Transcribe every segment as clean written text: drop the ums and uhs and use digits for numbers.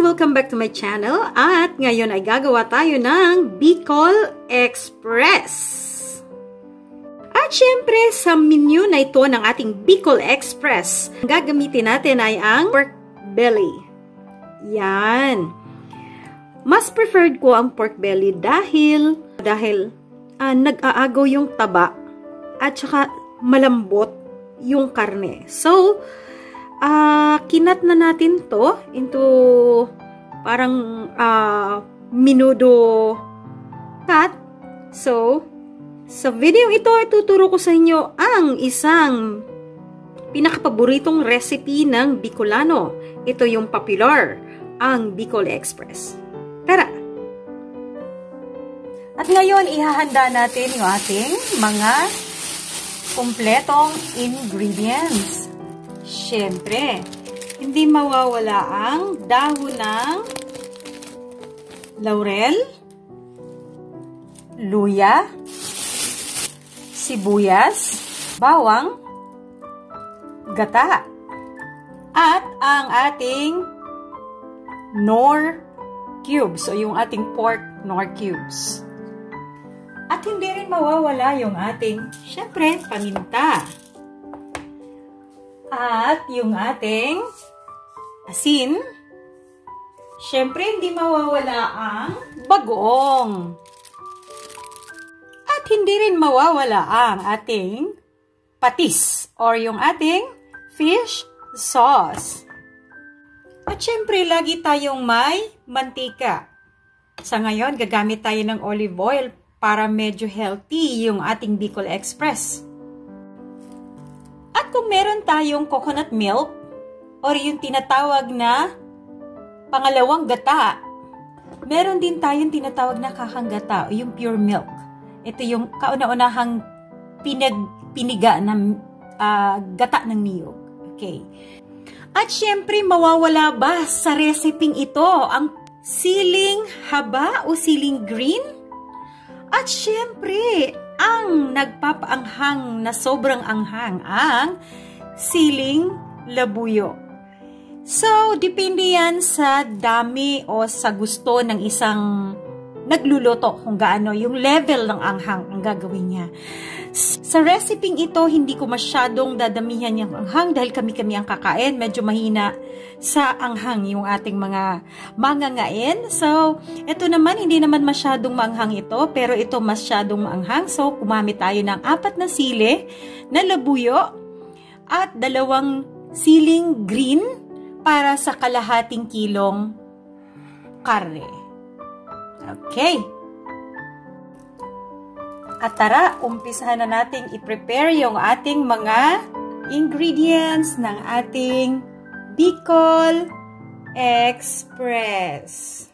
Welcome back to my channel at ngayon ay gagawa tayo ng BICOL Express. At syempre sa menu na ito ng ating BICOL Express, ang gagamitin natin ay ang pork belly. Yan. Mas preferred ko ang pork belly dahil nag-aagaw yung taba at saka malambot yung karne. So, kinat na natin to into parang minudo cut. So, sa video ito, ituturo ko sa inyo ang isang pinakapaboritong recipe ng Bicolano. Ito yung popular, ang BICOL Express. Tara! At ngayon, ihahanda natin yung ating mga kumpletong ingredients. Siyempre, hindi mawawala ang dahon ng laurel, luya, sibuyas, bawang, gata, at ang ating nor cubes o yung ating pork nor cubes. At hindi rin mawawala yung ating, siyempre, paminta. At yung ating asin. Siyempre, hindi mawawala ang bagoong. At hindi rin mawawala ang ating patis or yung ating fish sauce. At siyempre, lagi tayong may mantika. Sa ngayon, gagamit tayo ng olive oil para medyo healthy yung ating BICOL Express. At kung meron tayong coconut milk or yung tinatawag na pangalawang gata, meron din tayong tinatawag na kakanggata o yung pure milk. Ito yung kauna-unahang piniga ng gata ng niyog. Okay. At syempre, mawawala ba sa reseping ito ang siling haba o siling green? At syempre, ang nagpapaanghang na sobrang anghang ang siling labuyo. So, depende yan sa dami o sa gusto ng isang nagluluto kung gaano yung level ng anghang ang gagawin niya. Sa reseping ito, hindi ko masyadong dadamihan yung anghang dahil kami-kami ang kakain. Medyo mahina sa anghang yung ating mga mangangain. So, ito naman, hindi naman masyadong maanghang ito, pero ito masyadong maanghang. So, kumamit tayo ng 4 na sili na labuyo at 2 siling green para sa kalahating kilong karne. Okay. At tara, umpisahan na nating i-prepare yung ating mga ingredients ng ating BICOL Express.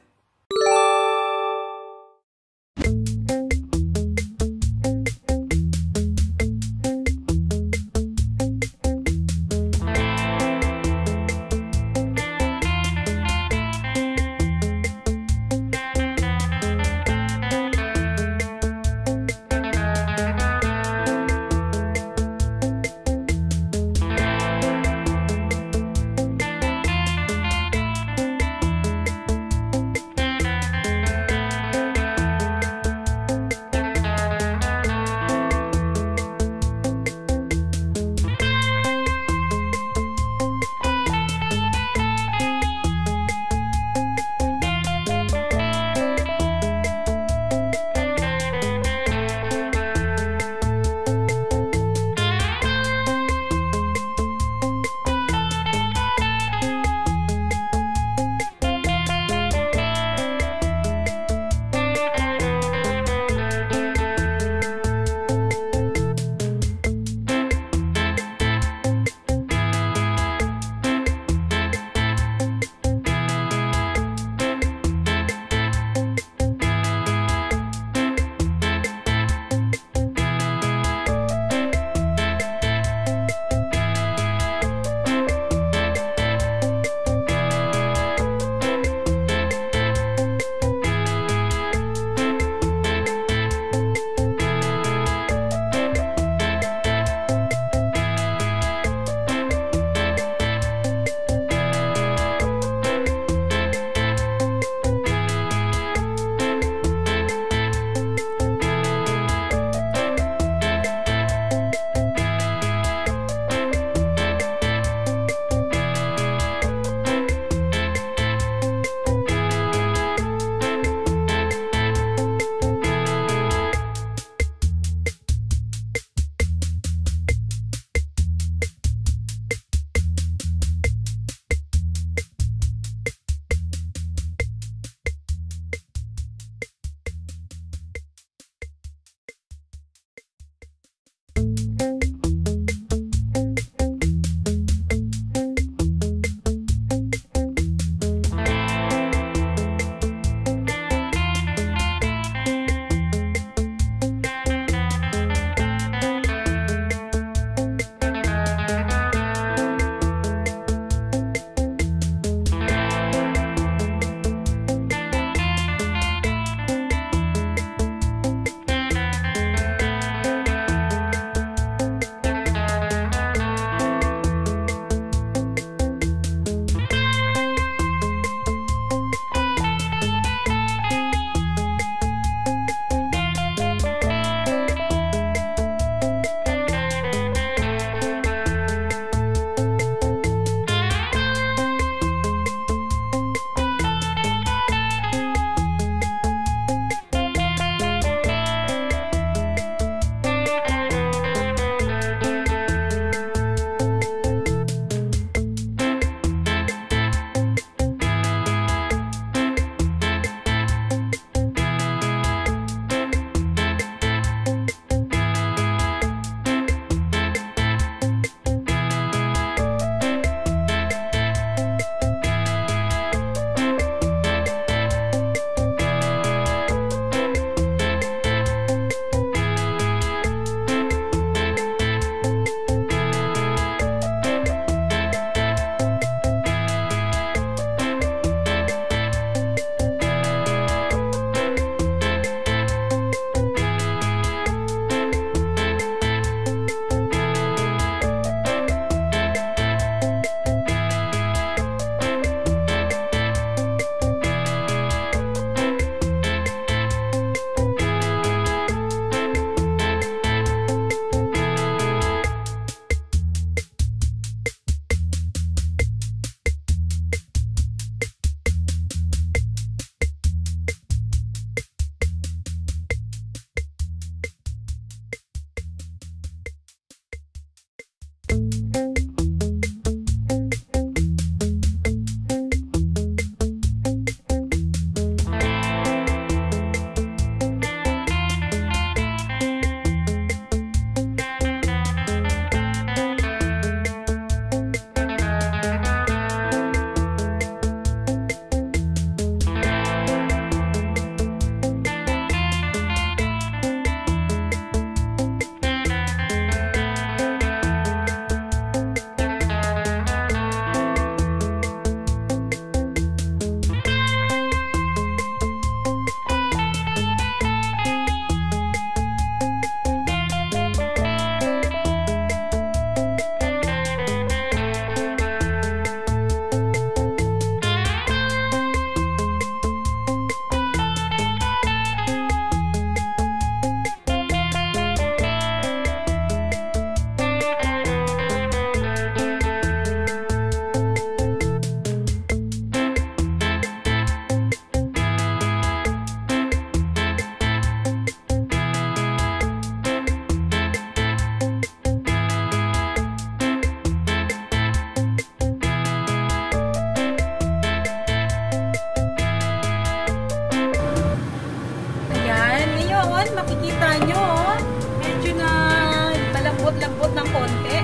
Ayun, makikita nyo, medyo na malambot-lambot ng konti.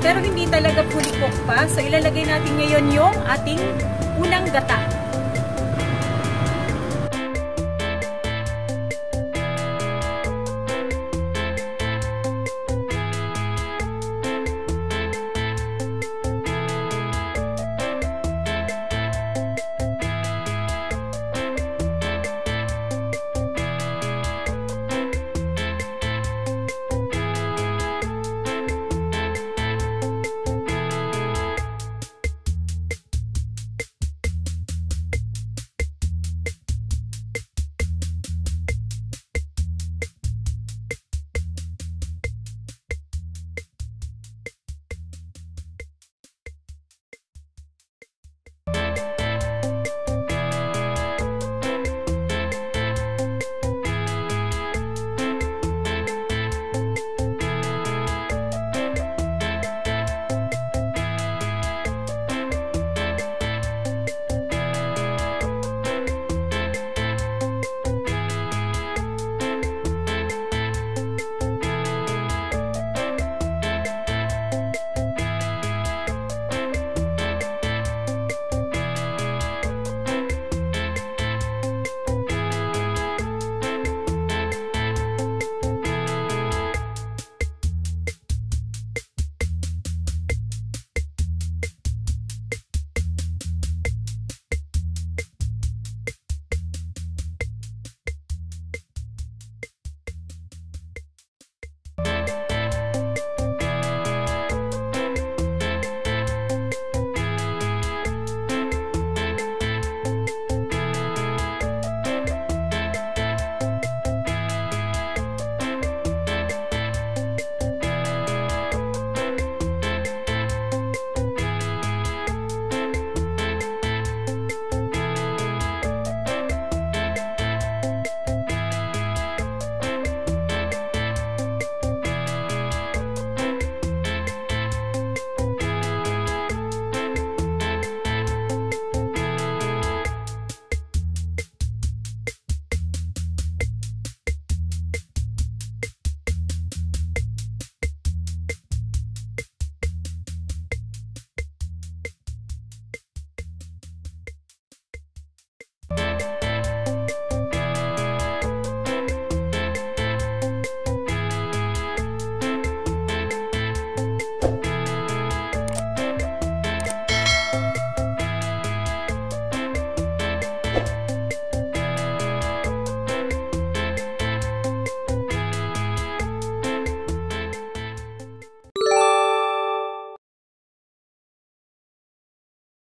Pero hindi talaga fully cooked pa. So, ilalagay natin ngayon yung ating unang gata.